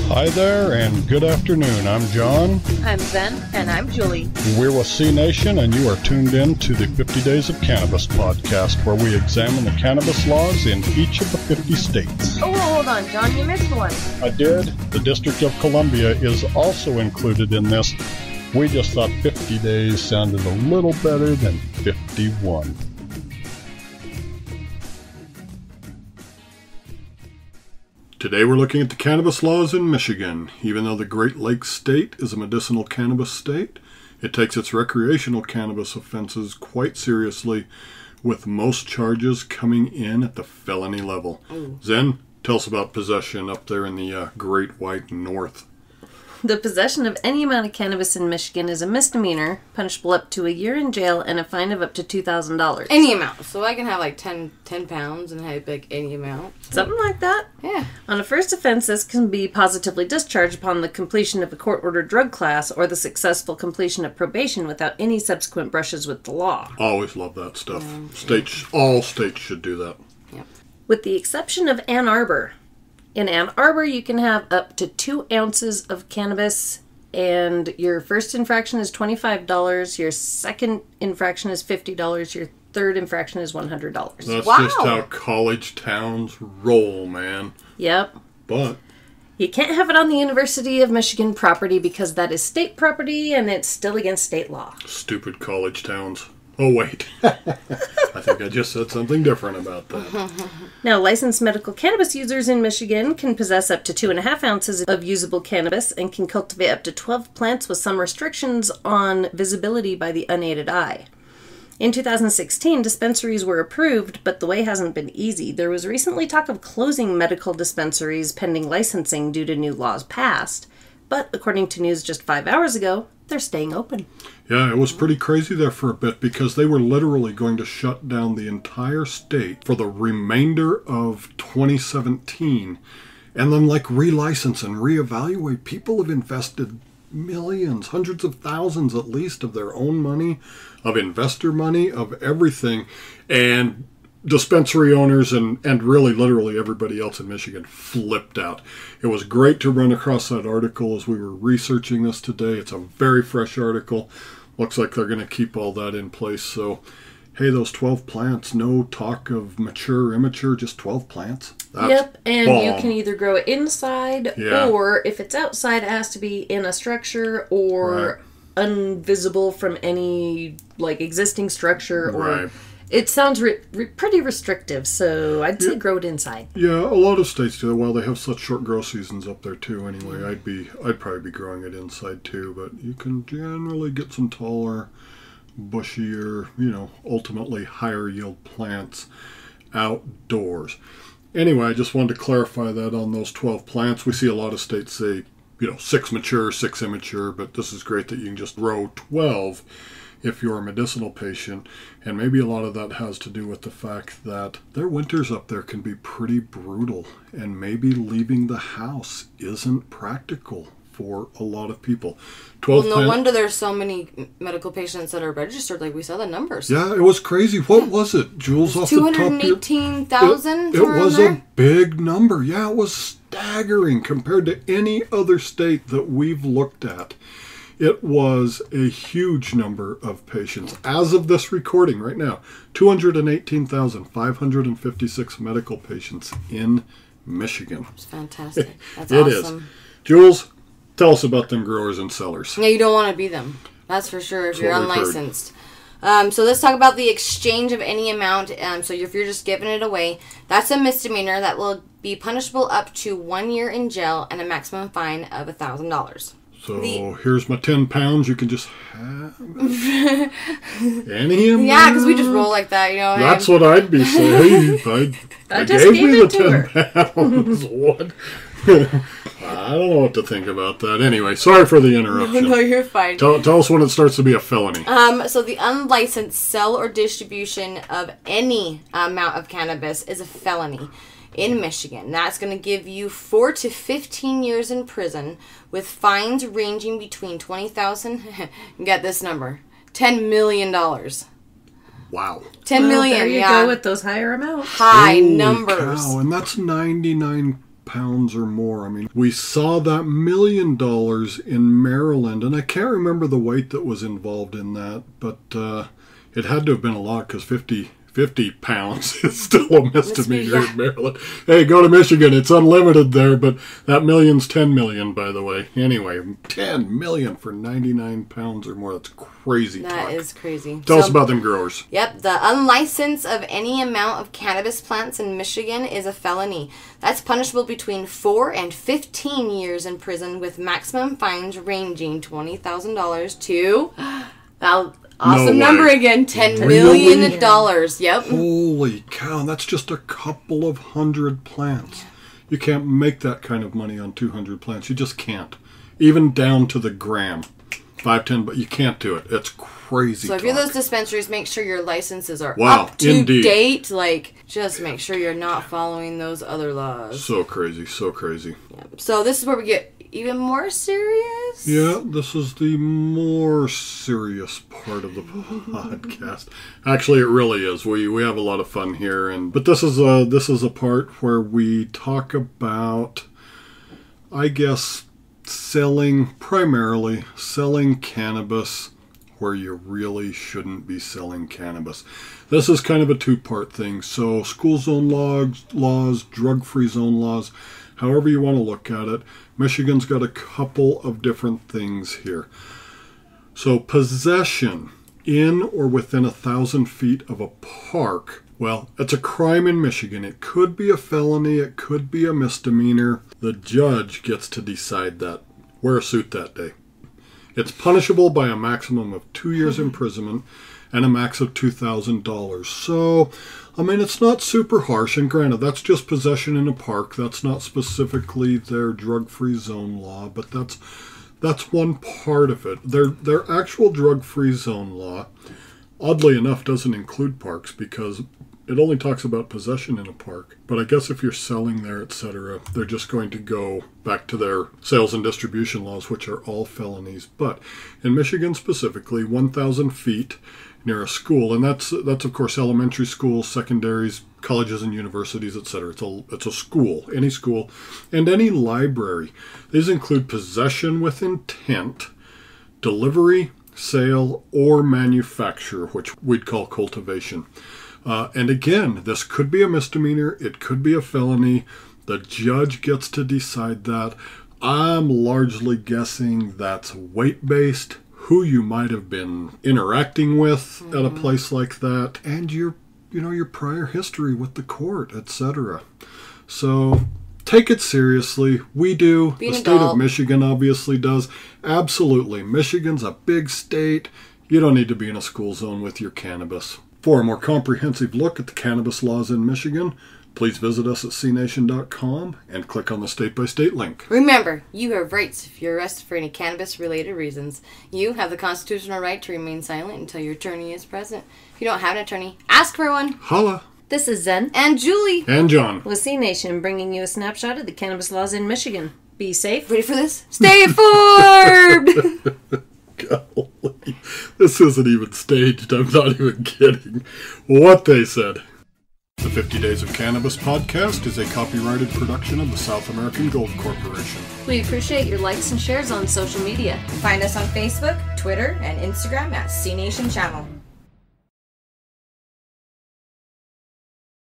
Hi there, and good afternoon. I'm John. I'm Zen. And I'm Julie. We're with C Nation, and you are tuned in to the 50 Days of Cannabis podcast, where we examine the cannabis laws in each of the 50 states. Oh, hold on, John. You missed one. I did. The District of Columbia is also included in this. We just thought 50 days sounded a little better than 51. Today we're looking at the cannabis laws in Michigan. Even though the Great Lakes state is a medicinal cannabis state, it takes its recreational cannabis offenses quite seriously, with most charges coming in at the felony level. Ooh. Zen, tell us about possession up there in the Great White North. The possession of any amount of cannabis in Michigan is a misdemeanor, punishable up to a year in jail and a fine of up to $2,000. Any amount. So I can have like 10 pounds and have like any amount. Something like that. Yeah. On a first offense, this can be positively discharged upon the completion of a court-ordered drug class or the successful completion of probation without any subsequent brushes with the law. Always love that stuff. All states should do that. Yep. With the exception of Ann Arbor. In Ann Arbor, you can have up to 2 ounces of cannabis, and your first infraction is $25, your second infraction is $50, your third infraction is $100. That's wow. just how college towns roll, man. Yep. But you can't have it on the University of Michigan property because that is state property, and it's still against state law. Stupid college towns. Oh, wait. I think I just said something different about that. Now, licensed medical cannabis users in Michigan can possess up to 2.5 ounces of usable cannabis and can cultivate up to 12 plants with some restrictions on visibility by the unaided eye. In 2016, dispensaries were approved, but the way hasn't been easy. There was recently talk of closing medical dispensaries pending licensing due to new laws passed. But according to news just 5 hours ago, they're staying open. Yeah, it was pretty crazy there for a bit because they were literally going to shut down the entire state for the remainder of 2017 and then relicense and reevaluate. People have invested millions, hundreds of thousands at least of their own money, of investor money, of everything. And dispensary owners and really literally everybody else in Michigan flipped out. It was great to run across that article as we were researching this today. It's a very fresh article. Looks like they're going to keep all that in place. So, hey, those 12 plants, no talk of mature, immature, just 12 plants. Yep, and bomb. You can either grow it inside, yeah. Or if it's outside, it has to be in a structure or invisible from any existing structure. Or it sounds pretty restrictive, so I'd say grow it inside. Yeah, a lot of states do. Well, they have such short grow seasons up there too. Anyway, I'd probably be growing it inside too. But you can generally get some taller, bushier, ultimately higher yield plants outdoors. Anyway, I just wanted to clarify that on those 12 plants. We see a lot of states say, 6 mature, 6 immature, but this is great that you can just grow 12 if you're a medicinal patient. And maybe a lot of that has to do with the fact that their winters up there can be pretty brutal, and maybe leaving the house isn't practical for a lot of people. No wonder there's so many medical patients that are registered. We saw the numbers. Yeah, it was crazy. What was it, Jules? Off 218,000. It was a big number. Yeah, it was staggering compared to any other state that we've looked at. It was a huge number of patients. As of this recording right now, 218,556 medical patients in Michigan. It's fantastic. That's awesome. It is. Jules, tell us about them growers and sellers. Yeah, you don't want to be them. That's for sure if you're unlicensed. So let's talk about the exchange of any amount. So if you're just giving it away, that's a misdemeanor that will be punishable up to 1 year in jail and a maximum fine of $1,000. So here's my 10 pounds. You can just have any amount. Yeah, because we just roll like that, That's what I'd be saying. I just gave me the 10 her. pounds. What? I don't know what to think about that. Anyway, sorry for the interruption. No, you're fine. Tell us when it starts to be a felony. So the unlicensed sell or distribution of any amount of cannabis is a felony in Michigan. That's going to give you 4 to 15 years in prison with fines ranging between $20,000, get this number, $10 million. Wow. $10 million, there you go with those higher amounts. High Holy numbers. Cow, and that's 99 pounds or more. I mean, we saw that $1 million in Maryland, and I can't remember the weight that was involved in that, but it had to have been a lot, because 50 pounds is still a misdemeanor in Maryland. Hey, go to Michigan. It's unlimited there, but that million's 10 million, by the way. Anyway, 10 million for 99 pounds or more. That's crazy talk. That is crazy. Tell us about them growers. Yep, the unlicense of any amount of cannabis plants in Michigan is a felony. That's punishable between 4 and 15 years in prison, with maximum fines ranging $20,000 to... Awesome number again, $10 million. Yep. Holy cow, that's just a couple of hundred plants. You can't make that kind of money on 200 plants. You just can't. Even down to the gram. 5, 10, but you can't do it. It's crazy. So if you're those dispensaries, make sure your licenses are up to indeed. date. Like, just make sure you're not following those other laws. So crazy, so crazy. Yep. So this is where we get even more serious? Yeah, this is the more serious part of the podcast. Actually, it really is. We have a lot of fun here, but this is a part where we talk about, I guess, primarily selling cannabis where you really shouldn't be selling cannabis. This is kind of a two-part thing. So school zone laws, drug-free zone laws, however you want to look at it. Michigan's got a couple of different things here. So possession in or within 1,000 feet of a park, well, it's a crime in Michigan. It could be a felony, it could be a misdemeanor. The judge gets to decide that. Wear a suit that day. It's punishable by a maximum of 2 years imprisonment and a max of $2,000. So, I mean, it's not super harsh, and granted, that's just possession in a park. That's not specifically their drug-free zone law, but that's one part of it. Their actual drug-free zone law, oddly enough, doesn't include parks because it only talks about possession in a park. But I guess if you're selling there, etc., they're just going to go back to their sales and distribution laws, which are all felonies. But in Michigan specifically, 1,000 feet near a school, and that's of course elementary schools, secondaries, colleges and universities, etc. It's a school, any school, and any library. These include possession with intent, delivery, sale, or manufacture, which we'd call cultivation. And again, this could be a misdemeanor, it could be a felony. The judge gets to decide that. I'm largely guessing that's weight-based, who you might have been interacting with at a place like that, and your prior history with the court, etc. So take it seriously. We do. The state of Michigan obviously does. Absolutely. Michigan's a big state. You don't need to be in a school zone with your cannabis. For a more comprehensive look at the cannabis laws in Michigan, please visit us at cnation.com and click on the state-by-state link. Remember, you have rights if you're arrested for any cannabis-related reasons. You have the constitutional right to remain silent until your attorney is present. If you don't have an attorney, ask for one. Holla. This is Zen. And Julie. And John. With C Nation, bringing you a snapshot of the cannabis laws in Michigan. Be safe. Ready for this? Stay informed! Golly. This isn't even staged. I'm not even kidding. What they said. The 50 Days of Cannabis podcast is a copyrighted production of the South American Gold Corporation. We appreciate your likes and shares on social media. Find us on Facebook, Twitter, and Instagram at C Nation Channel.